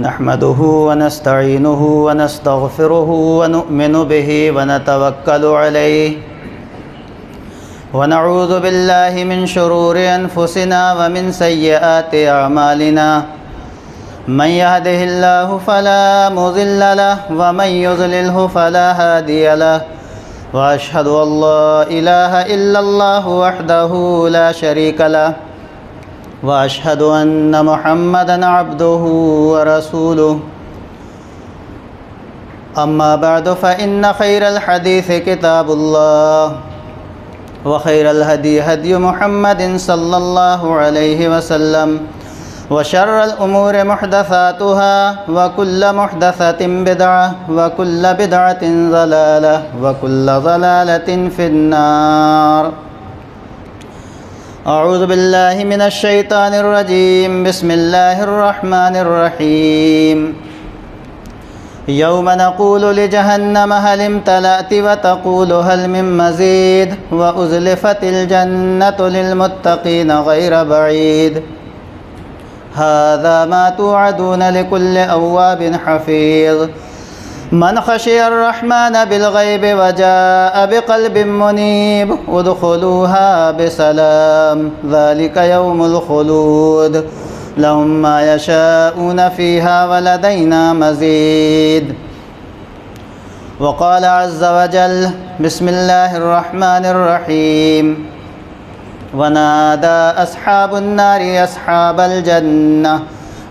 نحمده ونستعينه ونستغفره ونؤمن به ونتوكل عليه ونعوذ بالله من شرور أنفسنا ومن سيئات أعمالنا من يهده الله فلا مضل له ومن يضلله فلا هادي له وأشهد أن لا إله إلا الله وحده لا شريك له وأشهد أن محمدًا عبده ورسوله أما بعد فإن خير الحديث كتاب الله وخير الهدي هدي محمد صلى الله عليه وسلم وشر الأمور محدثاتها وكل محدثة بدعة وكل بدعة ضلالة وكل ضلالة في النار أعوذ بالله من الشيطان الرجيم بسم الله الرحمن الرحيم يوم نقول لجهنم هل امتلأت وتقول هل من مزيد وأزلفت الجنة للمتقين غير بعيد هذا ما توعدون لكل أواب حفيظ من خشي الرحمن بالغيب وجاء بقلب منيب ادخلوها بسلام ذلك يوم الخلود لهم ما يشاءون فيها ولدينا مزيد وقال عز وجل بسم الله الرحمن الرحيم ونادى أصحاب النار أصحاب الجنة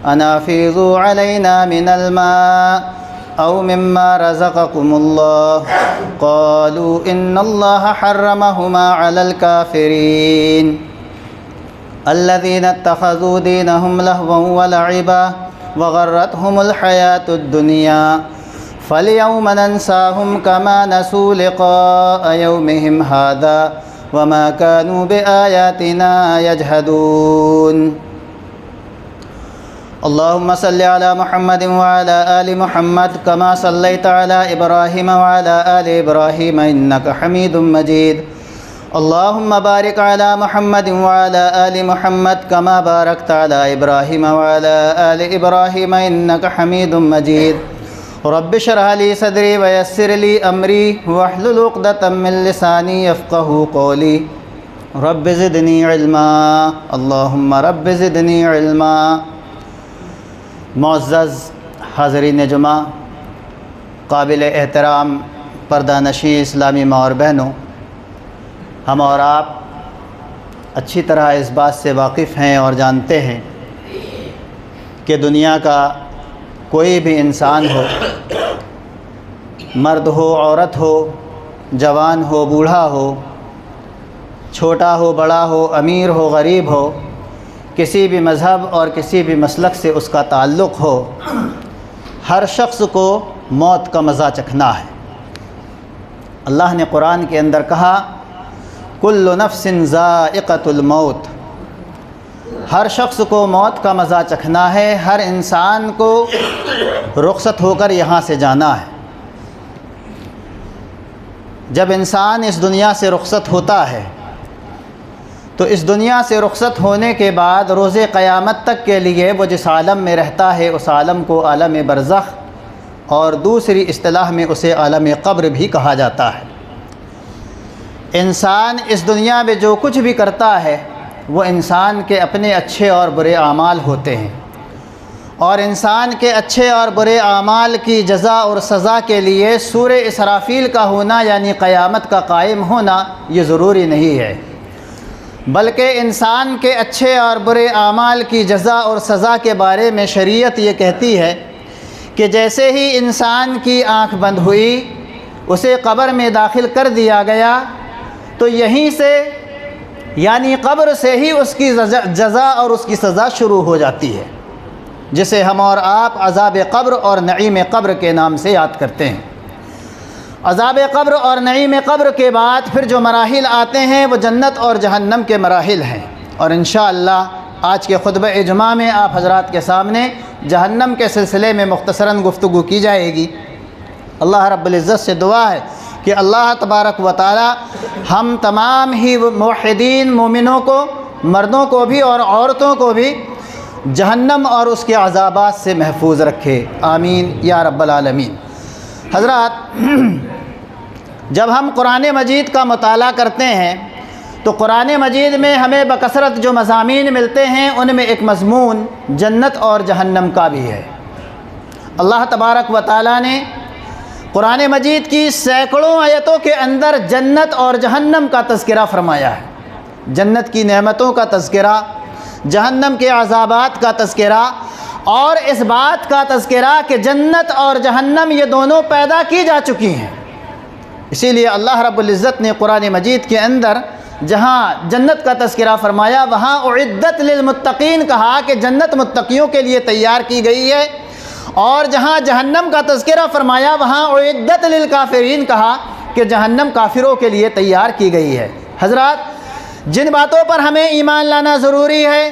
أن أفيضوا علينا من الماء أو مما رزقكم الله قالوا إن الله حرمهما على الكافرين الذين اتخذوا دينهم لهوا ولعبا وغرتهم الحياة الدنيا فاليوم ننساهم كما نسوا لقاء يومهم هذا وما كانوا بآياتنا يجحدون اللهم صل على محمد وعلى آل محمد كما صليت على إبراهيم وعلى آل إبراهيم إنك حميد مجيد اللهم بارك على محمد وعلى آل محمد كما باركت على إبراهيم وعلى آل إبراهيم إنك حميد مجيد رب اشرح لي صدري ويسر لي أمري واحلل عقدة من لساني يفقهوا قولي رب زدني علما اللهم رب زدني علما معزز حاضرین جمعہ، قابل احترام پردہ نشین اسلامی ماں اور بہنوں، ہم اور آپ اچھی طرح اس بات سے واقف ہیں اور جانتے ہیں کہ دنیا کا کوئی بھی انسان ہو، مرد ہو عورت ہو، جوان ہو بوڑھا ہو، چھوٹا ہو بڑا ہو، امیر ہو غریب ہو، کسی بھی مذہب اور کسی بھی مسلک سے اس کا تعلق ہو، ہر شخص کو موت کا مزہ چکھنا ہے۔ اللہ نے قرآن کے اندر کہا کل نفس ذائقۃ الموت، ہر شخص کو موت کا مزہ چکھنا ہے، ہر انسان کو رخصت ہو کر یہاں سے جانا ہے۔ جب انسان اس دنیا سے رخصت ہوتا ہے تو اس دنیا سے رخصت ہونے کے بعد روز قیامت تک کے لیے وہ جس عالم میں رہتا ہے اس عالم کو عالم برزخ اور دوسری اصطلاح میں اسے عالم قبر بھی کہا جاتا ہے۔ انسان اس دنیا میں جو کچھ بھی کرتا ہے وہ انسان کے اپنے اچھے اور برے اعمال ہوتے ہیں، اور انسان کے اچھے اور برے اعمال کی جزا اور سزا کے لیے سورہ اسرافیل کا ہونا یعنی قیامت کا قائم ہونا یہ ضروری نہیں ہے، بلکہ انسان کے اچھے اور برے اعمال کی جزا اور سزا کے بارے میں شریعت یہ کہتی ہے کہ جیسے ہی انسان کی آنکھ بند ہوئی، اسے قبر میں داخل کر دیا گیا، تو یہیں سے یعنی قبر سے ہی اس کی جزا اور اس کی سزا شروع ہو جاتی ہے، جسے ہم اور آپ عذاب قبر اور نعیم قبر کے نام سے یاد کرتے ہیں۔ عذاب قبر اور نعیم قبر کے بعد پھر جو مراحل آتے ہیں وہ جنت اور جہنم کے مراحل ہیں، اور انشاءاللہ آج کے خطبہ جمعہ میں آپ حضرات کے سامنے جہنم کے سلسلے میں مختصراً گفتگو کی جائے گی۔ اللہ رب العزت سے دعا ہے کہ اللہ تبارک و تعالی ہم تمام ہی موحدین مومنوں کو، مردوں کو بھی اور عورتوں کو بھی جہنم اور اس کے عذابات سے محفوظ رکھے، آمین یا رب العالمین۔ حضرات، جب ہم قرآن مجید کا مطالعہ کرتے ہیں تو قرآن مجید میں ہمیں بکثرت جو مضامین ملتے ہیں ان میں ایک مضمون جنت اور جہنم کا بھی ہے۔ اللہ تبارک و تعالیٰ نے قرآن مجید کی سینکڑوں آیتوں کے اندر جنت اور جہنم کا تذکرہ فرمایا ہے، جنت کی نعمتوں کا تذکرہ، جہنم کے عذابات کا تذکرہ، اور اس بات کا تذکرہ کہ جنت اور جہنم یہ دونوں پیدا کی جا چکی ہیں۔ اسی لیے اللہ رب العزت نے قرآن مجید کے اندر جہاں جنت کا تذکرہ فرمایا وہاں اعدت للمتقین کہا کہ جنت متقیوں کے لیے تیار کی گئی ہے، اور جہاں جہنم کا تذکرہ فرمایا وہاں اعدت للکافرین کہا کہ جہنم کافروں کے لیے تیار کی گئی ہے۔ حضرات، جن باتوں پر ہمیں ایمان لانا ضروری ہے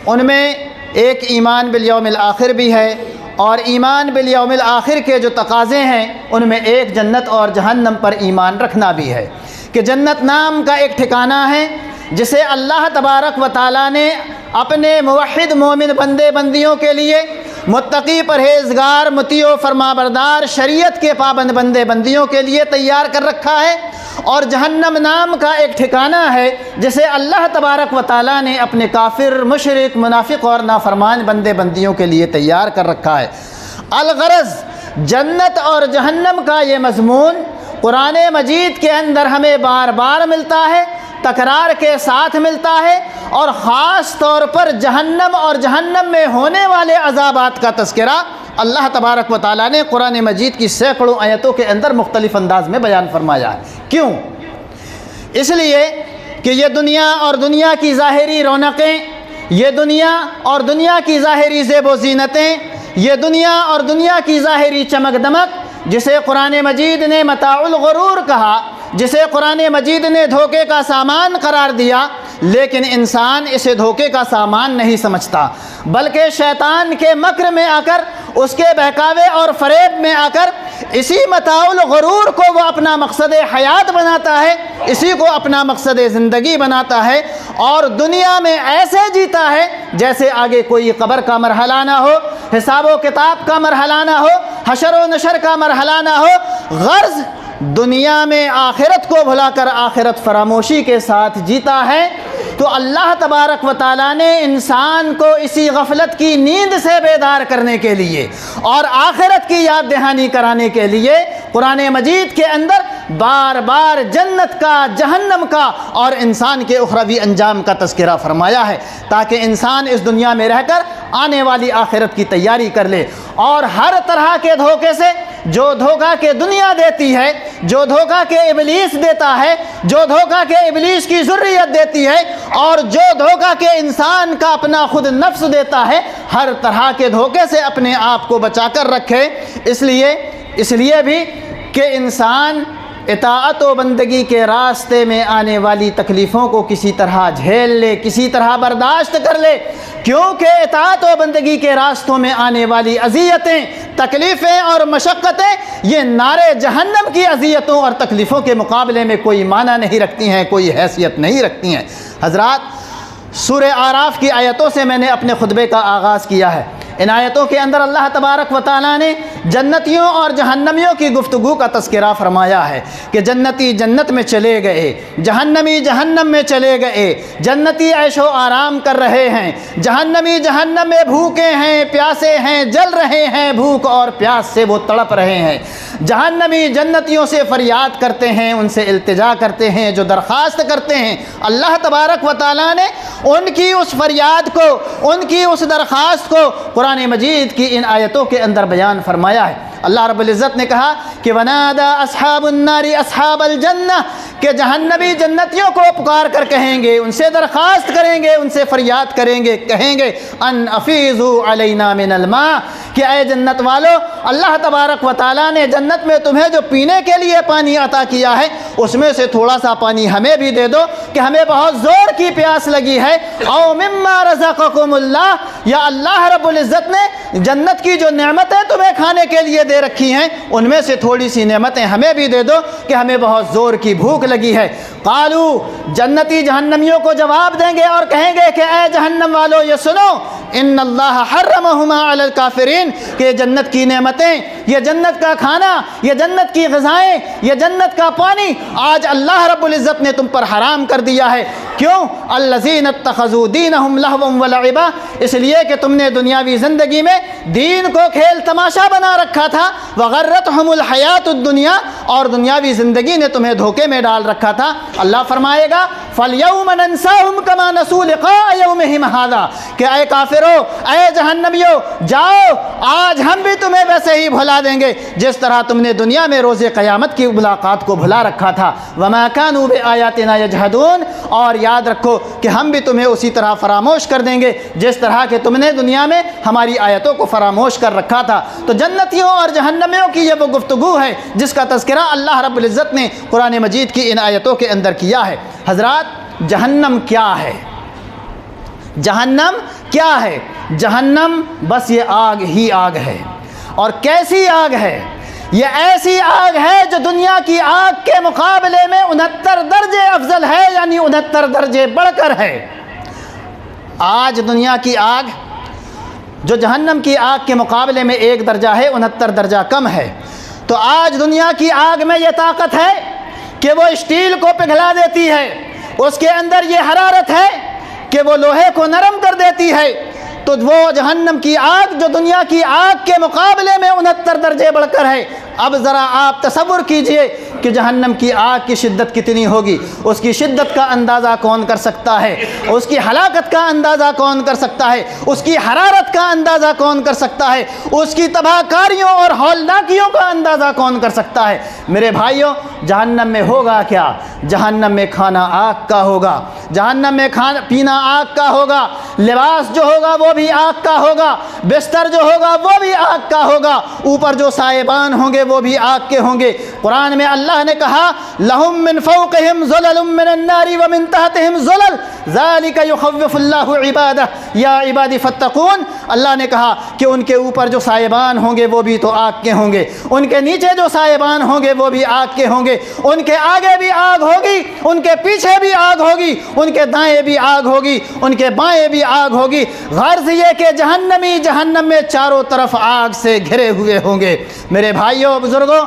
ان میں ایک ایمان بالیوم الآخر بھی ہے، اور ایمان بالیوم الآخر کے جو تقاضے ہیں ان میں ایک جنت اور جہنم پر ایمان رکھنا بھی ہے کہ جنت نام کا ایک ٹھکانہ ہے جسے اللہ تبارک و تعالیٰ نے اپنے موحد مومن بندے بندیوں کے لیے، متقی پرہیزگار مطیع و فرمانبردار شریعت کے پابند بندے بندیوں کے لیے تیار کر رکھا ہے، اور جہنم نام کا ایک ٹھکانہ ہے جسے اللہ تبارک و تعالیٰ نے اپنے کافر، مشرک، منافق اور نافرمان بندے بندیوں کے لیے تیار کر رکھا ہے۔ الغرض جنت اور جہنم کا یہ مضمون قرآن مجید کے اندر ہمیں بار بار ملتا ہے، تکرار کے ساتھ ملتا ہے، اور خاص طور پر جہنم اور جہنم میں ہونے والے عذابات کا تذکرہ اللہ تبارک و تعالیٰ نے قرآن مجید کی سینکڑوں آیتوں کے اندر مختلف انداز میں بیان فرمایا ہے۔ کیوں؟ اس لیے کہ یہ دنیا اور دنیا کی ظاہری رونقیں، یہ دنیا اور دنیا کی ظاہری زیب و زینتیں، یہ دنیا اور دنیا کی ظاہری چمک دمک جسے قرآن مجید نے متاع الغرور کہا، جسے قرآن مجید نے دھوکے کا سامان قرار دیا، لیکن انسان اسے دھوکے کا سامان نہیں سمجھتا، بلکہ شیطان کے مکر میں آ کر، اس کے بہکاوے اور فریب میں آ کر اسی متاع الغرور کو وہ اپنا مقصد حیات بناتا ہے، اسی کو اپنا مقصد زندگی بناتا ہے، اور دنیا میں ایسے جیتا ہے جیسے آگے کوئی قبر کا مرحلہ نہ ہو، حساب و کتاب کا مرحلہ نہ ہو، حشر و نشر کا مرحلہ نہ ہو۔ غرض دنیا میں آخرت کو بھلا کر آخرت فراموشی کے ساتھ جیتا ہے۔ تو اللہ تبارک و تعالیٰ نے انسان کو اسی غفلت کی نیند سے بیدار کرنے کے لیے اور آخرت کی یاد دہانی کرانے کے لیے قرآن مجید کے اندر بار بار جنت کا، جہنم کا اور انسان کے اخروی انجام کا تذکرہ فرمایا ہے، تاکہ انسان اس دنیا میں رہ کر آنے والی آخرت کی تیاری کر لے، اور ہر طرح کے دھوکے سے، جو دھوکہ کے دنیا دیتی ہے، جو دھوکہ کے ابلیس دیتا ہے، جو دھوکہ کے ابلیس کی ذریت دیتی ہے، اور جو دھوکہ کے انسان کا اپنا خود نفس دیتا ہے، ہر طرح کے دھوکے سے اپنے آپ کو بچا کر رکھے۔ اس لیے بھی کہ انسان اطاعت و بندگی کے راستے میں آنے والی تکلیفوں کو کسی طرح جھیل لے، کسی طرح برداشت کر لے، کیونکہ اطاعت و بندگی کے راستوں میں آنے والی اذیتیں، تکلیفیں اور مشقتیں یہ نارے جہنم کی اذیتوں اور تکلیفوں کے مقابلے میں کوئی معنی نہیں رکھتی ہیں، کوئی حیثیت نہیں رکھتی ہیں۔ حضرات، سورہ اعراف کی آیتوں سے میں نے اپنے خطبے کا آغاز کیا ہے۔ ان آیتوں کے اندر اللہ تبارک و تعالیٰ نے جنتیوں اور جہنمیوں کی گفتگو کا تذکرہ فرمایا ہے کہ جنتی جنت میں چلے گئے، جہنمی جہنم میں چلے گئے، جنتی عیش و آرام کر رہے ہیں، جہنمی جہنم میں بھوکے ہیں، پیاسے ہیں، جل رہے ہیں، بھوک اور پیاس سے وہ تڑپ رہے ہیں۔ جہنمی جنتیوں سے فریاد کرتے ہیں، ان سے التجا کرتے ہیں، جو درخواست کرتے ہیں۔ اللہ تبارک و تعالیٰ نے ان کی اس فریاد کو، ان کی اس درخواست کو قرآن مجید کی ان آیتوں کے اندر بیان فرمایا ہے۔ اللہ رب العزت نے کہا کہ وَنَادَى أَصْحَابُ النَّارِ أَصْحَابَ الْجَنَّةِ، کہ جہنمی جنتیوں کو پکار کر کہیں گے، ان سے درخواست کریں گے، ان سے فریاد کریں گے، کہیں گے ان افیضوا علینا من الماء، کہ اے جنت والو، اللہ تبارک و تعالیٰ نے جنت میں تمہیں جو پینے کے لیے پانی عطا کیا ہے اس میں سے تھوڑا سا پانی ہمیں بھی دے دو کہ ہمیں بہت زور کی پیاس لگی ہے۔ او مما رزقکم اللہ، یا اللہ رب العزت نے جنت کی جو نعمتیں تمہیں کھانے کے لیے دے رکھی ہیں ان میں سے تھوڑی سی نعمتیں ہمیں بھی دے دو کہ ہمیں بہت زور کی بھوک لگی ہے۔ قالو، جنتی جہنمیوں کو جواب دیں گے اور کہیں گے کہ اے جہنم والو یہ سنو ان اللہ حرمہما علی الکافرین، کہ یہ جنت کی نعمتیں، یہ جنت کا کھانا، یہ جنت کی غذائیں، یہ جنت کا پانی آج اللہ رب العزت نے تم پر حرام کر دیا ہے۔ کیوں؟ الذین اتخذوا دینہم لہوا ولعبا، اس لیے کہ تم نے دنیاوی زندگی میں دین کو کھیل تماشا بنا رکھا تھا، وغرتہم الحیات الدنیا، اور دنیاوی زندگی نے تمہیں دھوکے میں ڈال رکھا تھا۔ اللہ فرمائے گا فَالْيَوْمَ نَنْسَاهُمْ كَمَا نَسُوا لِقَاءَ يَوْمِهِمْ هَذَا، کہ اے کافرو، اے جہنمیو، جاؤ آج ہم بھی تمہیں ویسے ہی بھلا دیں گے جس طرح تم نے دنیا میں روز قیامت کی ملاقات کو بھلا رکھا تھا۔ وَمَا كَانُوا بِآيَاتِنَا يَجْحَدُونَ، اور یاد رکھو کہ ہم بھی تمہیں اسی طرح فراموش کر دیں گے جس طرح کہ تم نے دنیا میں ہماری آیتوں کو فراموش کر رکھا تھا۔ تو جنتیوں اور جہنمیوں کی یہ وہ گفتگو ہے جس کا تذکرہ اللہ رب العزت نے قرآن مجید کی ان آیتوں کے اندر کیا ہے۔ حضرات، جہنم کیا ہے؟ جہنم کیا ہے؟ جہنم بس یہ آگ ہی آگ ہے۔ اور کیسی آگ ہے؟ یہ ایسی آگ ہے جو دنیا کی آگ کے مقابلے میں 69 درجے افضل ہے، یعنی 69 درجے بڑھ کر ہے۔ آج دنیا کی آگ جو جہنم کی آگ کے مقابلے میں 1 درجہ ہے، 69 درجہ کم ہے۔ تو آج دنیا کی آگ میں یہ طاقت ہے کہ وہ اسٹیل کو پگھلا دیتی ہے، اس کے اندر یہ حرارت ہے کہ وہ لوہے کو نرم کر دیتی ہے۔ تو وہ جہنم کی آگ جو دنیا کی آگ کے مقابلے میں 69 درجے بڑھ کر ہے۔ اب ذرا آپ تصور کیجئے کہ جہنم کی آگ کی شدت کتنی ہوگی۔ اس کی شدت کا اندازہ کون کر سکتا ہے؟ اس کی ہلاکت کا اندازہ کون کر سکتا ہے؟ اس کی حرارت کا اندازہ کون کر سکتا ہے؟ اس کی تباہ کاریوں اور ہولناکیوں کا اندازہ کون کر سکتا ہے؟ میرے بھائیوں، جہنم میں ہوگا کیا؟ جہنم میں کھانا آگ کا ہوگا، جہنم میں کھانا پینا آگ کا ہوگا، لباس جو ہوگا وہ بھی آگ کا ہوگا، بستر جو ہوگا وہ بھی آگ کا ہوگا، اوپر جو سائبان ہوں گے وہ بھی آگ کے ہوں گے۔ قرآن میں اللہ نے کہا لَهُم مِّن فَوْقِهِمْ ظُلَلٌ مِّنَ النَّارِ وَمِن تَحْتِهِمْ ظُلَلٌ ذَلِكَ يُخَوِّفُ اللَّهُ عِبَادَهُ يَا عِبَادِ فَاتَّقُونِ، اللہ نے کہا کہ ان کے اوپر جو سائبان ہوں گے وہ بھی تو آگ کے ہوں گے، ان کے نیچے جو سائبان ہوں گے وہ بھی آگ کے ہوں گے، ان کے آگے بھی آگ ہوگی، ان کے پیچھے بھی آگ ہوگی، ان کے دائیں بھی آگ ہوگی، ان کے بائیں بھی آگ ہوگی۔ غرض یہ کہ جہنمی جہنم میں چاروں طرف آگ سے گھرے ہوئے ہوں گے۔ میرے بھائیوں بزرگوں،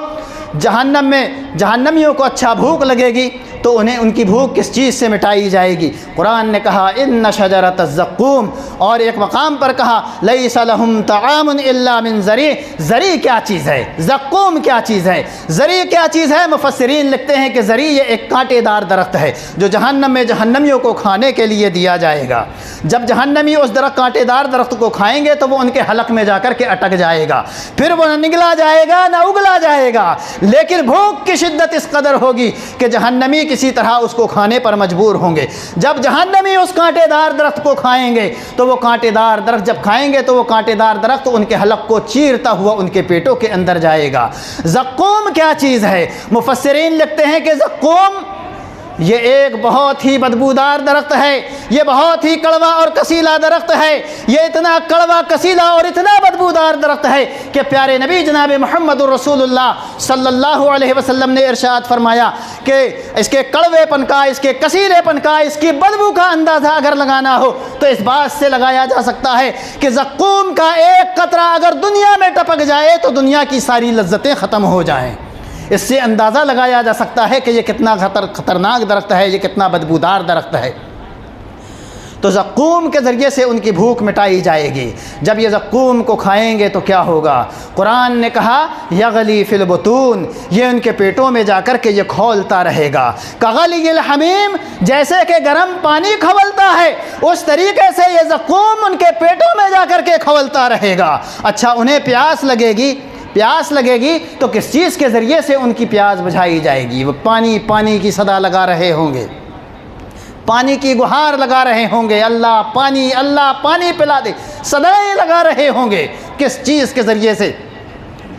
جہنم میں جہنمیوں کو اچھا بھوک لگے گی تو انہیں ان کی بھوک کس چیز سے مٹائی جائے گی؟ قرآن نے کہا ان شجرۃ الزقوم، اور ایک مقام پر کہا لیس لہم طعام الا من ضریع۔ ضریع کیا چیز ہے؟ زقوم کیا چیز ہے؟ ضریع کیا چیز ہے؟ مفسرین لکھتے ہیں کہ ضریع یہ ایک کانٹے دار درخت ہے جو جہنم میں جہنمیوں کو کھانے کے لیے دیا جائے گا۔ جب جہنمی اس کانٹے دار درخت کو کھائیں گے تو وہ ان کے حلق میں جا کر کے اٹک جائے گا، پھر وہ نہ نگلا جائے گا نہ اگلا جائے گا، لیکن بھوک کی شدت اس قدر ہوگی کہ جہنمی کسی طرح اس کو کھانے پر مجبور ہوں گے۔ جب جہنمی اس کانٹے دار درخت کو کھائیں گے تو وہ کانٹے دار درخت جب کھائیں گے تو وہ کانٹے دار درخت ان کے حلق کو چیرتا ہوا ان کے پیٹوں کے اندر جائے گا۔ زقوم کیا چیز ہے؟ مفسرین لکھتے ہیں کہ زقوم یہ ایک بہت ہی بدبودار درخت ہے، یہ بہت ہی کڑوا اور کسیلا درخت ہے، یہ اتنا کڑوا کسیلا اور اتنا بدبودار درخت ہے کہ پیارے نبی جناب محمد الرسول اللہ صلی اللہ علیہ وسلم نے ارشاد فرمایا کہ اس کے کڑوے پن کا، اس کے کسیلے پن کا، اس کی بدبو کا اندازہ اگر لگانا ہو تو اس بات سے لگایا جا سکتا ہے کہ زقوم کا ایک قطرہ اگر دنیا میں ٹپک جائے تو دنیا کی ساری لذتیں ختم ہو جائیں۔ اس سے اندازہ لگایا جا سکتا ہے کہ یہ کتنا خطرناک درخت ہے، یہ کتنا بدبودار درخت ہے۔ تو زقوم کے ذریعے سے ان کی بھوک مٹائی جائے گی۔ جب یہ زقوم کو کھائیں گے تو کیا ہوگا؟ قرآن نے کہا یغلی فی البطون، یہ ان کے پیٹوں میں جا کر کے یہ کھولتا رہے گا۔ کغلی الحمیم، جیسے کہ گرم پانی کھولتا ہے اس طریقے سے یہ زقوم ان کے پیٹوں میں جا کر کے کھولتا رہے گا۔ اچھا، انہیں پیاس لگے گی، پیاس لگے گی تو کس چیز کے ذریعے سے ان کی پیاس بجھائی جائے گی؟ وہ پانی پانی کی صدا لگا رہے ہوں گے، پانی کی گہار لگا رہے ہوں گے، اللہ پانی پلا دے، صدائیں لگا رہے ہوں گے۔ کس چیز کے ذریعے سے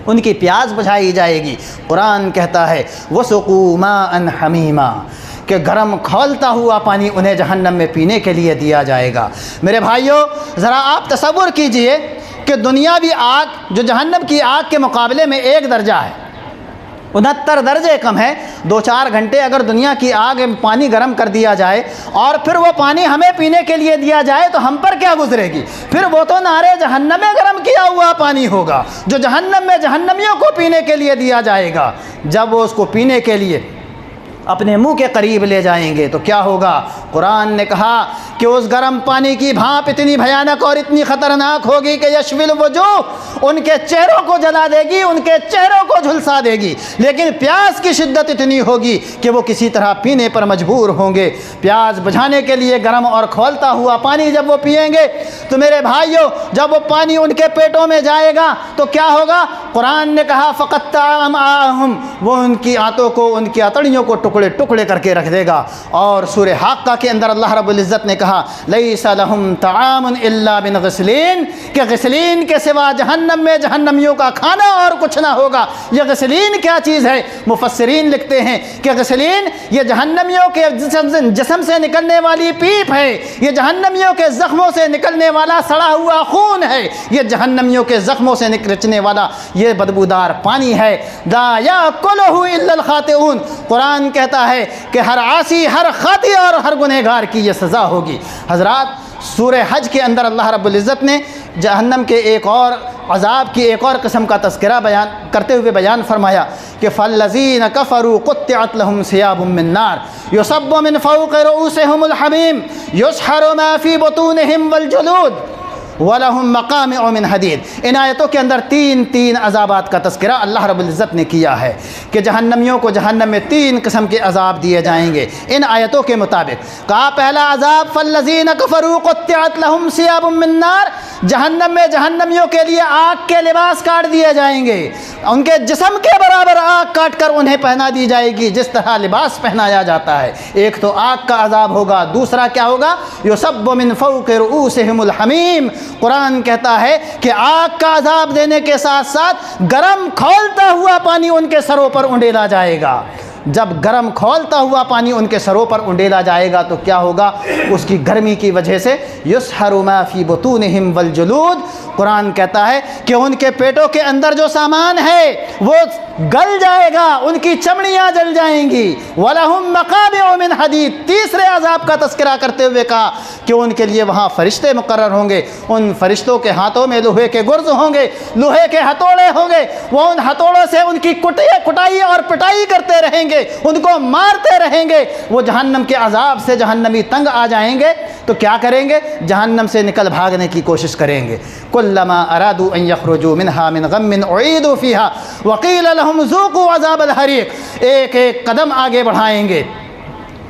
ان کی پیاس بجھائی جائے گی؟ قرآن کہتا ہے وَسُقُوا مَاءً حَمِيمًا، کہ گرم کھولتا ہوا پانی انہیں جہنم میں پینے کے لیے دیا جائے گا۔ میرے بھائیوں، ذرا آپ تصور کیجئے کہ دنیاوی آگ جو جہنم کی آگ کے مقابلے میں 1 درجہ ہے، 69 درجے کم ہے۔ 2-4 گھنٹے اگر دنیا کی آگ میں پانی گرم کر دیا جائے اور پھر وہ پانی ہمیں پینے کے لیے دیا جائے تو ہم پر کیا گزرے گی؟ پھر وہ تو نارے جہنم میں گرم کیا ہوا پانی ہوگا جو جہنم میں جہنمیوں کو پینے کے لیے دیا جائے گا۔ جب وہ اس کو پینے کے لیے اپنے منہ کے قریب لے جائیں گے تو کیا ہوگا؟ قرآن نے کہا کہ اس گرم پانی کی بھاپ اتنی بھیانک اور اتنی خطرناک ہوگی کہ یشوی الوجوہ، ان کے چہروں کو جلا دے گی، ان کے چہروں کو جھلسا دے گی۔ لیکن پیاس کی شدت اتنی ہوگی کہ وہ کسی طرح پینے پر مجبور ہوں گے۔ پیاس بجھانے کے لیے گرم اور کھولتا ہوا پانی جب وہ پئیں گے تو میرے بھائیوں، جب وہ پانی ان کے پیٹوں میں جائے گا تو کیا ہوگا؟ قرآن نے کہا فقطع امعاءہم، وہ ان کی آنتوں کو، ان کی اتڑیوں کو ٹکڑے ٹکڑے کر کے رکھ دے گا۔ اور سورہ حاقہ کے اندر اللہ رب العزت نے کہا لیس لہم طعام الا من غسلین، کہ غسلین کے سوا جہنم میں جہنمیوں کا کھانا اور کچھ نہ ہوگا۔ یہ غسلین کیا چیز ہے؟ مفسرین لکھتے ہیں کہ غسلین یہ جہنمیوں کے جسم سے نکلنے والی پیپ ہے، یہ جہنمیوں کے زخموں سے نکلنے والا سڑا ہوا خون ہے، یہ جہنمیوں کے زخموں سے نکلنے والا یہ بدبودار پانی ہے۔ لا یاکلہ الا الخاطئون، قرآن کہتا ہے کہ ہر عاصی، ہر خاطی اور ہر گنہگار کی یہ سزا ہوگی۔ حضرات، سورہ حج کے اندر اللہ رب العزت نے جہنم کے ایک اور عذاب کی ایک اور قسم کا تذکرہ بیان کرتے ہوئے بیان فرمایا کہ فَالَّذِينَ كَفَرُوا قُطِّعَتْ لَهُمْ ثِيَابٌ مِّن نَّارٍ يُصَبُّ مِنْ فَوْقِ رُؤُوسِهِمُ الْحَمِيمُ يُسْحَرُ مَا فِي بُطُونِهِمْ وَالْجُلُودُ وَلَهُمْ مَقَامِعُ مِنْ حَدِيدٍ۔ ان آیتوں کے اندر تین عذابات کا تذکرہ اللہ رب العزت نے کیا ہے کہ جہنمیوں کو جہنم میں 3 قسم کے عذاب دیے جائیں گے ان آیتوں کے مطابق۔ کہا پہلا عذاب فَالَّذِينَ كَفَرُوا قُطِّعَتْ لَهُمْ ثِيَابٌ مِّن نَّارٍ، جہنم میں جہنمیوں کے لیے آگ کے لباس کاٹ دیے جائیں گے، ان کے جسم کے برابر آگ کاٹ کر انہیں پہنا دی جائے گی جس طرح لباس پہنایا جاتا ہے۔ ایک تو آگ کا عذاب ہوگا، دوسرا کیا ہوگا؟ یُصَبُّ مِنْ فَوْقِ رُؤُوسِهِمُ الْحَمِيمُ، قرآن کہتا ہے کہ آگ کا عذاب دینے کے ساتھ ساتھ گرم کھولتا ہوا پانی ان کے سروں پر انڈیلا جائے گا۔ جب گرم کھولتا ہوا پانی ان کے سروں پر انڈیلا جائے گا تو کیا ہوگا؟ اس کی گرمی کی وجہ سے یسحر ما فی بطونہم والجلود، قرآن کہتا ہے کہ ان کے پیٹوں کے اندر جو سامان ہے وہ گل جائے گا، ان کی چمڑیاں جل جائیں گی۔ وَلَهُمْ مَقَامِعُ مِنْ حَدِيدٍ، تیسرے عذاب کا تذکرہ کرتے ہوئے کہا کہ ان کے لیے وہاں فرشتے مقرر ہوں گے، ان فرشتوں کے ہاتھوں میں لوہے کے گرز ہوں گے، لوہے کے ہتھوڑے ہوں گے، وہ ان ہتھوڑوں سے ان کی کٹائی اور پٹائی کرتے رہیں گے، ان کو مارتے رہیں گے۔ وہ جہنم کے عذاب سے جہنمی تنگ آ جائیں گے تو کیا کریں گے؟ جہنم سے نکل بھاگنے کی کوشش کریں گے۔ کلما ارادوا ان یخرجوا منها من غم اعیدوا فیها وقیل لهم ذوقوا عذاب الحریق، ایک ایک قدم آگے بڑھائیں گے،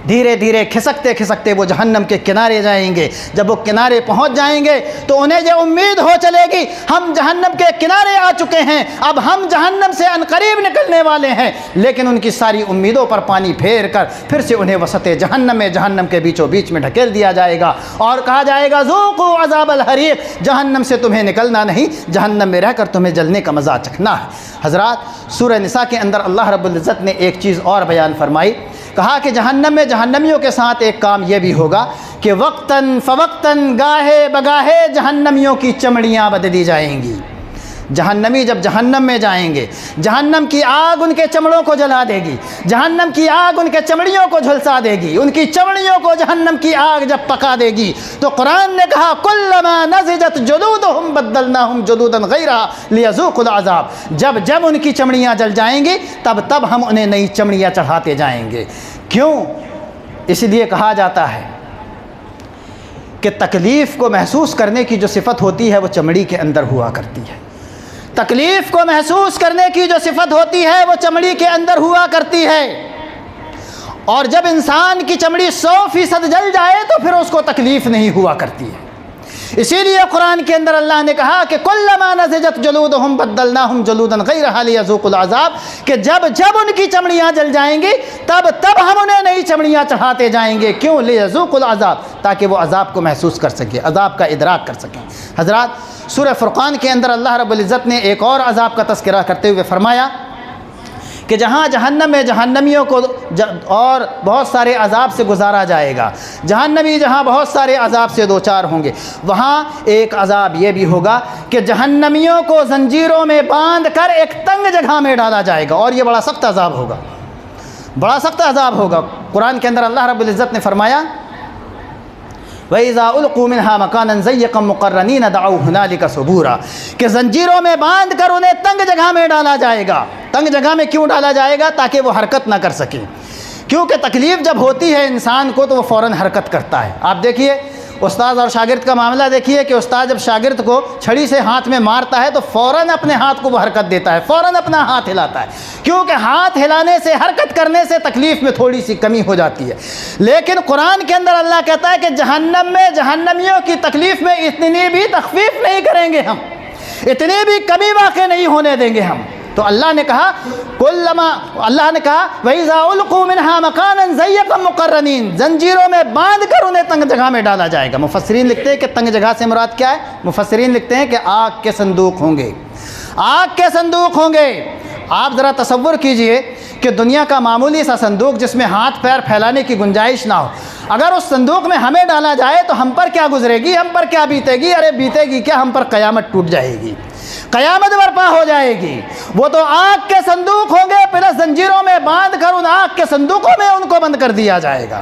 دھیرے دھیرے کھسکتے کھسکتے وہ جہنم کے کنارے جائیں گے۔ جب وہ کنارے پہنچ جائیں گے تو انہیں یہ امید ہو چلے گی ہم جہنم کے کنارے آ چکے ہیں، اب ہم جہنم سے عنقریب نکلنے والے ہیں، لیکن ان کی ساری امیدوں پر پانی پھیر کر پھر سے انہیں وسط جہنم میں، جہنم کے بیچوں بیچ میں ڈھکیل دیا جائے گا اور کہا جائے گا ذوقوا عذاب الحریق، جہنم سے تمہیں نکلنا نہیں، جہنم میں رہ کر تمہیں جلنے کا مزہ چکھنا ہے۔ حضرات، سورہ نساء کے اندر اللہ رب العزت نے ایک چیز اور بیان فرمائی، کہا کہ جہنم میں جہنمیوں کے ساتھ ایک کام یہ بھی ہوگا کہ وقتاً فوقتاً، گاہے بگاہے جہنمیوں کی چمڑیاں بدلی جائیں گی۔ جہنمی جب جہنم میں جائیں گے، جہنم کی آگ ان کے چمڑوں کو جلا دے گی، جہنم کی آگ ان کے چمڑیوں کو جھلسا دے گی، ان کی چمڑیوں کو جہنم کی آگ جب پکا دے گی تو قرآن نے کہا کلما نضجت جلودہم بدلناہم جلودا غیرہا لیذوقوا العذاب، جب جب ان کی چمڑیاں جل جائیں گی تب ہم انہیں نئی چمڑیاں چڑھاتے جائیں گے۔ کیوں؟ اس لیے کہا جاتا ہے کہ تکلیف کو محسوس کرنے کی جو صفت ہوتی ہے وہ چمڑی کے اندر ہوا کرتی ہے، تکلیف کو محسوس کرنے کی جو صفت ہوتی ہے وہ چمڑی کے اندر ہوا کرتی ہے، اور جب انسان کی چمڑی 100% جل جائے تو پھر اس کو تکلیف نہیں ہوا کرتی ہے۔ اسی لیے قرآن کے اندر اللہ نے کہا کہ کلما نضجت جلودہم بدلناہم جلودا غیرہا لیذوقوا العذاب، کہ جب جب ان کی چمڑیاں جل جائیں گی تب ہم انہیں نئی چمڑیاں چڑھاتے جائیں گے۔ کیوں؟ لیذوقوا العذاب، تاکہ وہ عذاب کو محسوس کر سکے، عذاب کا ادراک کر سکیں۔ حضرات، سورہ فرقان کے اندر اللہ رب العزت نے ایک اور عذاب کا تذکرہ کرتے ہوئے فرمایا کہ جہاں جہنم میں جہنمیوں کو اور بہت سارے عذاب سے گزارا جائے گا۔ جہنمی جہاں بہت سارے عذاب سے دوچار ہوں گے، وہاں ایک عذاب یہ بھی ہوگا کہ جہنمیوں کو زنجیروں میں باندھ کر ایک تنگ جگہ میں ڈالا جائے گا، اور یہ بڑا سخت عذاب ہوگا، بڑا سخت عذاب ہوگا۔ قرآن کے اندر اللہ رب العزت نے فرمایا وَإِذَا أُلْقُوا مِنْهَا مَكَانًا ضَيِّقًا مُقَرَّنِينَ دَعَوْا هُنَالِكَ ثُبُورًا، کہ زنجیروں میں باندھ کر انہیں تنگ جگہ میں ڈالا جائے گا۔ تنگ جگہ میں کیوں ڈالا جائے گا؟ تاکہ وہ حرکت نہ کر سکیں، کیونکہ تکلیف جب ہوتی ہے انسان کو تو وہ فوراً حرکت کرتا ہے۔ آپ دیکھیے استاد اور شاگرد کا معاملہ دیکھیے کہ استاد جب شاگرد کو چھڑی سے ہاتھ میں مارتا ہے تو فوراً اپنے ہاتھ کو وہ حرکت دیتا ہے، فوراً اپنا ہاتھ ہلاتا ہے، کیونکہ ہاتھ ہلانے سے، حرکت کرنے سے تکلیف میں تھوڑی سی کمی ہو جاتی ہے۔ لیکن قرآن کے اندر اللہ کہتا ہے کہ جہنم میں جہنمیوں کی تکلیف میں اتنی بھی تخفیف نہیں کریں گے ہم، اتنی بھی کمی واقع نہیں ہونے دیں گے ہم۔ تو اللہ نے کہا اللہ نے کہا وَإِذَا أُلْقُوا مِنْهَا مَكَانًا ضَيِّقًا مُقَرَّنِينَ، زنجیروں میں باندھ کر انہیں تنگ جگہ میں ڈالا جائے گا۔ مفسرین لکھتے ہیں کہ تنگ جگہ سے مراد کیا ہے؟ مفسرین لکھتے ہیں کہ آگ کے صندوق ہوں گے، آگ کے صندوق ہوں گے۔ آپ ذرا تصور کیجئے کہ دنیا کا معمولی سا صندوق جس میں ہاتھ پیر پھیلانے کی گنجائش نہ ہو، اگر اس صندوق میں ہمیں ڈالا جائے تو ہم پر کیا گزرے گی، ہم پر کیا بیتے گی؟ ارے بیتے گی کیا، ہم پر قیامت ٹوٹ جائے گی، قیامت برپا ہو جائے گی۔ وہ تو آگ کے صندوق ہوں گے، پھر زنجیروں میں باندھ کر ان آگ کے صندوقوں میں ان کو بند کر دیا جائے گا،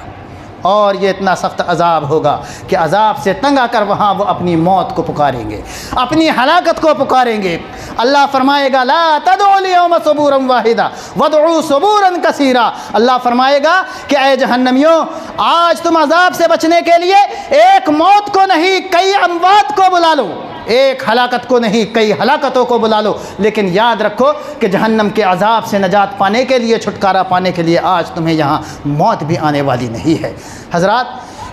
اور یہ اتنا سخت عذاب ہوگا کہ عذاب سے تنگ آ کر وہاں وہ اپنی موت کو پکاریں گے، اپنی ہلاکت کو پکاریں گے۔ اللہ فرمائے گا لا تدعوا اليوم ثبورا واحدا وادعوا ثبورا کثیرا، اللہ فرمائے گا کہ اے جہنمیوں، آج تم عذاب سے بچنے کے لیے ایک موت کو نہیں کئی اموات کو بلا لو، ایک ہلاکت کو نہیں کئی ہلاکتوں کو بلا لو، لیکن یاد رکھو کہ جہنم کے عذاب سے نجات پانے کے لیے، چھٹکارا پانے کے لیے آج تمہیں یہاں موت بھی آنے والی نہیں ہے۔ حضرات،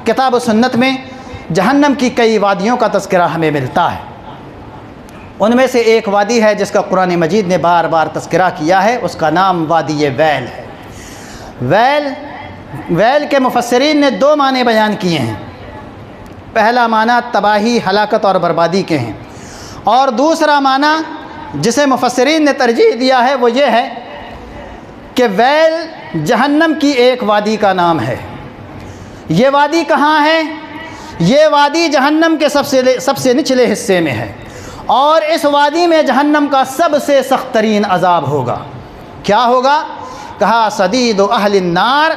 کتاب و سنت میں جہنم کی کئی وادیوں کا تذکرہ ہمیں ملتا ہے، ان میں سے ایک وادی ہے جس کا قرآن مجید نے بار بار تذکرہ کیا ہے، اس کا نام وادی ویل ہے۔ ویل کے مفسرین نے دو معنی بیان کیے ہیں، پہلا معنی تباہی، ہلاکت اور بربادی کے ہیں، اور دوسرا معنی جسے مفسرین نے ترجیح دیا ہے وہ یہ ہے کہ ویل جہنم کی ایک وادی کا نام ہے۔ یہ وادی کہاں ہے؟ یہ وادی جہنم کے سب سے نچلے حصے میں ہے، اور اس وادی میں جہنم کا سب سے سخت ترین عذاب ہوگا۔ کیا ہوگا؟ کہا صدید اہل النار،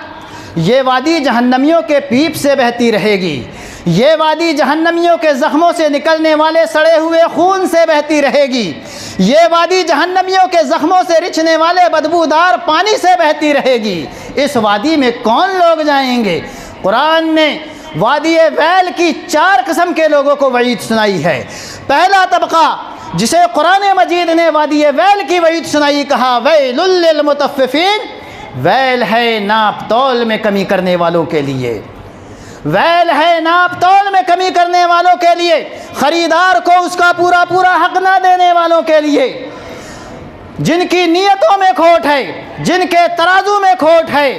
یہ وادی جہنمیوں کے پیپ سے بہتی رہے گی، یہ وادی جہنمیوں کے زخموں سے نکلنے والے سڑے ہوئے خون سے بہتی رہے گی، یہ وادی جہنمیوں کے زخموں سے رچنے والے بدبودار پانی سے بہتی رہے گی۔ اس وادی میں کون لوگ جائیں گے؟ قرآن نے وادی ویل کی 4 قسم کے لوگوں کو وعید سنائی ہے۔ پہلا طبقہ جسے قرآن مجید نے وادی ویل کی وعید سنائی، کہا ویل للمطففین، ویل ہے ناپ تول میں کمی کرنے والوں کے لیے، ویل ہے ناپ تول میں کمی کرنے والوں کے لیے، خریدار کو اس کا پورا پورا حق نہ دینے والوں کے لیے، جن کی نیتوں میں کھوٹ ہے، جن کے ترازو میں کھوٹ ہے۔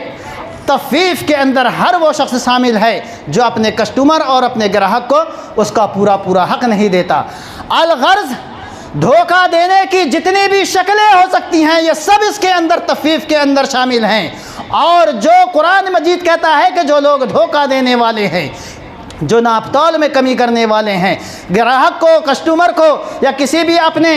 تخفیف کے اندر ہر وہ شخص شامل ہے جو اپنے کسٹمر اور اپنے گراہک کو اس کا پورا پورا حق نہیں دیتا۔ الغرض، دھوکہ دینے کی جتنی بھی شکلیں ہو سکتی ہیں یہ سب اس کے اندر تخفیف کے اندر شامل ہیں۔ اور جو قرآن مجید کہتا ہے کہ جو لوگ دھوکہ دینے والے ہیں، جو ناپ تول میں کمی کرنے والے ہیں، گراہک کو، کسٹمر کو یا کسی بھی اپنے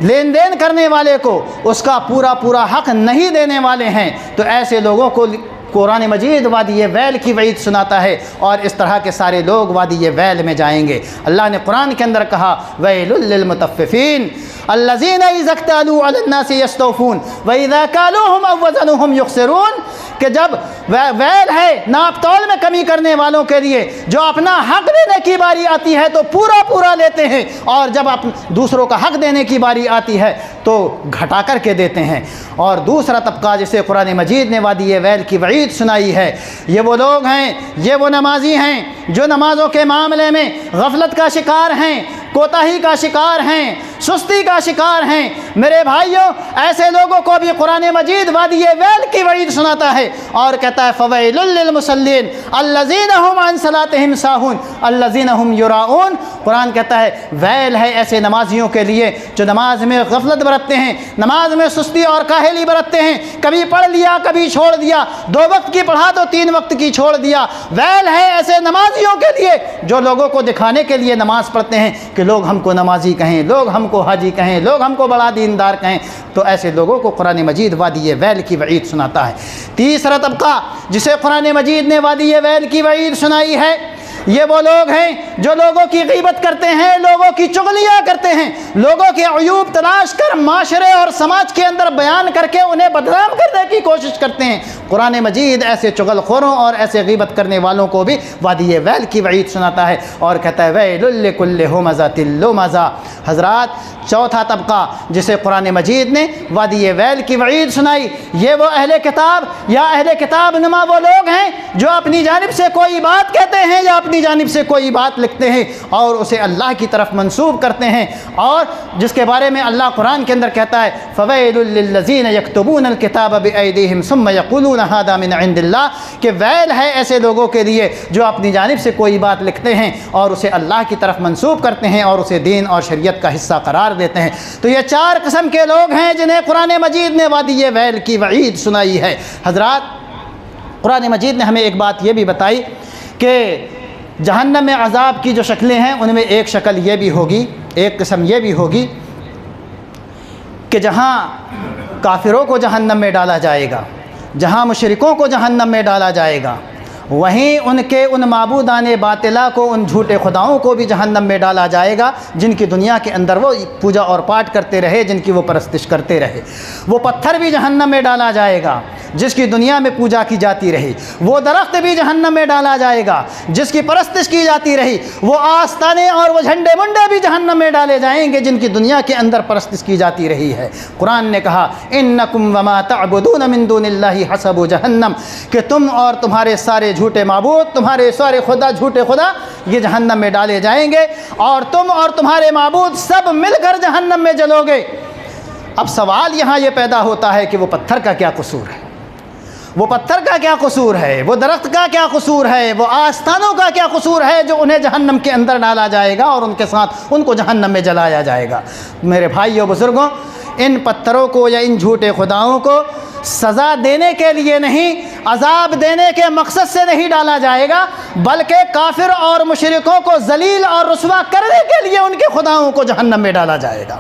لین دین کرنے والے کو اس کا پورا پورا حق نہیں دینے والے ہیں، تو ایسے لوگوں کو قرآن مجید وادی ویل کی وعید سناتا ہے، اور اس طرح کے سارے لوگ وادی ویل میں جائیں گے۔ اللہ نے قرآن کے اندر کہا ویل للمطففین الذین اذا اکتالوا علی الناس یستوفون واذا کالوہم او وزنوہم یخسرون، کہ جب ویل ہے ناپ تول میں کمی کرنے والوں کے لیے، جو اپنا حق دینے کی باری آتی ہے تو پورا پورا لیتے ہیں، اور جب دوسروں کا حق دینے کی باری آتی ہے تو گھٹا کر کے دیتے ہیں۔ اور دوسرا طبقہ جسے قرآن مجید نے وادی ویل کی وعید سنائی ہے، یہ وہ لوگ ہیں، یہ وہ نمازی ہیں جو نمازوں کے معاملے میں غفلت کا شکار ہیں، کوتاہی کا شکار ہیں، سستی کا شکار ہیں۔ میرے بھائیوں، ایسے لوگوں کو بھی قرآن مجید وادی ویل کی وعید سناتا ہے اور کہتا ہے فویل للمصلین الذین هم عن صلاتهم ساہون الذین هم یراؤون۔ قرآن کہتا ہے ویل ہے ایسے نمازیوں کے لیے جو نماز میں غفلت برتتے ہیں، نماز میں سستی اور کاہلی برتتے ہیں، کبھی پڑھ لیا کبھی چھوڑ دیا، 2 وقت کی پڑھا تو 3 وقت کی چھوڑ دیا۔ ویل ہے ایسے نمازیوں کے لیے جو لوگوں کو دکھانے کے لیے نماز پڑھتے ہیں کہ لوگ ہم کو نمازی کہیں، لوگ ہم کو حاجی کہیں، لوگ ہم کو بڑا دیندار کہیں۔ تو ایسے لوگوں کو قرآن مجید وادی ویل کی وعید سناتا ہے۔ تیسرا طبقہ جسے قرآن مجید نے وادی ویل کی وعید سنائی ہے، یہ وہ لوگ ہیں جو لوگوں کی غیبت کرتے ہیں، لوگوں کی چغلیاں کرتے ہیں، لوگوں کے عیوب تلاش کر معاشرے اور سماج کے اندر بیان کر کے انہیں بدنام کرنے کی کوشش کرتے ہیں۔ قرآن مجید ایسے چغل خوروں اور ایسے غیبت کرنے والوں کو بھی وادی ویل کی وعید سناتا ہے اور کہتا ہے ویل لکل ہمزۃ لمزہ۔ حضرات، چوتھا طبقہ جسے قرآن مجید نے وادی ویل کی وعید سنائی، یہ وہ اہل کتاب یا اہل کتاب نما وہ لوگ ہیں جو اپنی جانب سے کوئی بات کہتے ہیں یا اپنی جانب سے کوئی بات لکھتے ہیں اور اسے اللہ کی طرف منسوب کرتے ہیں، اور جس کے بارے میں اللہ قرآن کے اندر کہتا ہے فویل للذین یکتبون الکتاب بایدیہم ثم یقولون ھذا من عند اللہ، کہ ویل ہے ایسے لوگوں کے لیے جو اپنی جانب سے کوئی بات لکھتے ہیں اور اسے اللہ کی طرف منسوب کرتے ہیں اور اسے دین اور شریعت کا حصہ قرار دیتے ہیں۔ تو یہ 4 قسم کے لوگ ہیں جنہیں قرآن مجید نے وادی ویل کی وعید سنائی ہے۔ حضرات، قرآن مجید نے ہمیں ایک بات یہ بھی بتائی کہ جہنم میں عذاب کی جو شکلیں ہیں ان میں ایک شکل یہ بھی ہوگی، ایک قسم یہ بھی ہوگی کہ جہاں کافروں کو جہنم میں ڈالا جائے گا، جہاں مشرکوں کو جہنم میں ڈالا جائے گا، وہیں ان کے ان معبودان باطلہ کو، ان جھوٹے خداؤں کو بھی جہنم میں ڈالا جائے گا جن کی دنیا کے اندر وہ پوجا اور پاٹ کرتے رہے، جن کی وہ پرستش کرتے رہے۔ وہ پتھر بھی جہنم میں ڈالا جائے گا جس کی دنیا میں پوجا کی جاتی رہی، وہ درخت بھی جہنم میں ڈالا جائے گا جس کی پرستش کی جاتی رہی، وہ آستانے اور وہ جھنڈے منڈے بھی جہنم میں ڈالے جائیں گے جن کی دنیا کے اندر پرستش کی جاتی رہی ہے۔ قرآن نے کہا انکم وما تعبدون من دون اللہ حسب جہنم، کہ تم اور تمہارے سارے جھوٹے معبود، تمہارے سارے خدا جھوٹے خدا یہ جہنم میں ڈالے جائیں گے اور تم اور تمہارے معبود سب مل کر جہنم میں جلو گے۔ اب سوال یہاں یہ پیدا ہوتا ہے کہ وہ پتھر کا کیا قصور ہے، وہ پتھر کا کیا قصور ہے، وہ درخت کا کیا قصور ہے، وہ آستانوں کا کیا قصور ہے جو انہیں جہنم کے اندر ڈالا جائے گا اور ان کے ساتھ ان کو جہنم میں جلایا جائے گا۔ میرے بھائیوں بزرگوں، ان پتھروں کو یا ان جھوٹے خداؤں کو سزا دینے کے لیے نہیں، عذاب دینے کے مقصد سے نہیں ڈالا جائے گا، بلکہ کافر اور مشرکوں کو ذلیل اور رسوا کرنے کے لیے ان کے خداؤں کو جہنم میں ڈالا جائے گا۔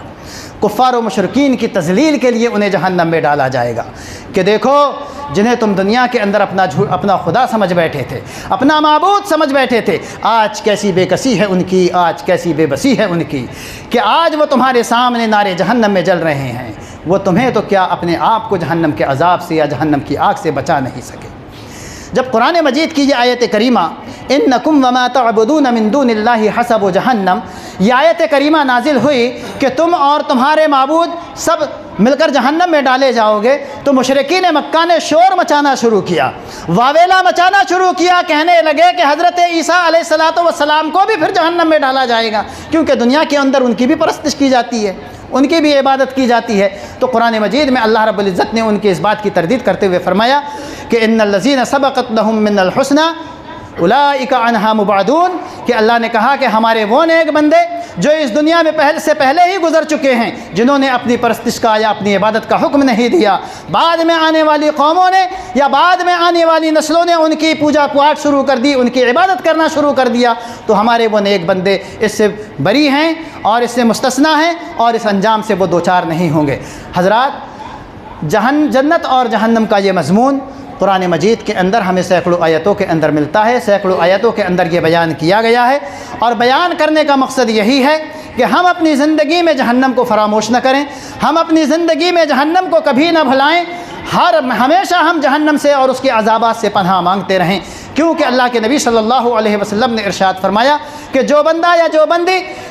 کفار و مشرکین کی تذلیل کے لیے انہیں جہنم میں ڈالا جائے گا کہ دیکھو جنہیں تم دنیا کے اندر اپنا خدا سمجھ بیٹھے تھے، اپنا معبود سمجھ بیٹھے تھے، آج کیسی بے کسی ہے ان کی، آج کیسی بے بسی ہے ان کی کہ آج وہ تمہارے سامنے نارے جہنم میں جل رہے ہیں، وہ تمہیں تو کیا اپنے آپ کو جہنم کے عذاب سے یا جہنم کی آگ سے بچا نہیں سکے۔ جب قرآن مجید کی یہ آیت کریمہ انکم وما تعبدون من دون اللہ حسب جہنم، یہ آیت کریمہ نازل ہوئی کہ تم اور تمہارے معبود سب مل کر جہنم میں ڈالے جاؤ گے، تو مشرکین مکہ نے شور مچانا شروع کیا، واویلا مچانا شروع کیا، کہنے لگے کہ حضرت عیسیٰ علیہ السلام کو بھی پھر جہنم میں ڈالا جائے گا، کیونکہ دنیا کے اندر ان کی بھی پرستش کی جاتی ہے، ان کی بھی عبادت کی جاتی ہے۔ تو قرآن مجید میں اللہ رب العزت نے ان کی اس بات کی تردید کرتے ہوئے فرمایا کہ ان الذین سبقت لهم من الحسنى اولئک عنہا مبعدون، کہ اللہ نے کہا کہ ہمارے وہ نیک بندے جو اس دنیا میں پہلے ہی گزر چکے ہیں، جنہوں نے اپنی پرستش کا یا اپنی عبادت کا حکم نہیں دیا، بعد میں آنے والی قوموں نے یا بعد میں آنے والی نسلوں نے ان کی پوجا پاٹ شروع کر دی، ان کی عبادت کرنا شروع کر دیا، تو ہمارے وہ نیک بندے اس سے بری ہیں اور اس سے مستثنیٰ ہیں اور اس انجام سے وہ دوچار نہیں ہوں گے۔ حضرات، جنت اور جہنم کا یہ مضمون قرآن مجید کے اندر ہمیں سینکڑوں آیتوں کے اندر ملتا ہے، سینکڑوں آیتوں کے اندر یہ بیان کیا گیا ہے، اور بیان کرنے کا مقصد یہی ہے کہ ہم اپنی زندگی میں جہنم کو فراموش نہ کریں، ہم اپنی زندگی میں جہنم کو کبھی نہ بھلائیں، ہمیشہ ہم جہنم سے اور اس کے عذابات سے پناہ مانگتے رہیں، کیونکہ اللہ کے نبی صلی اللہ علیہ وسلم نے ارشاد فرمایا کہ جو بندہ یا جو بندی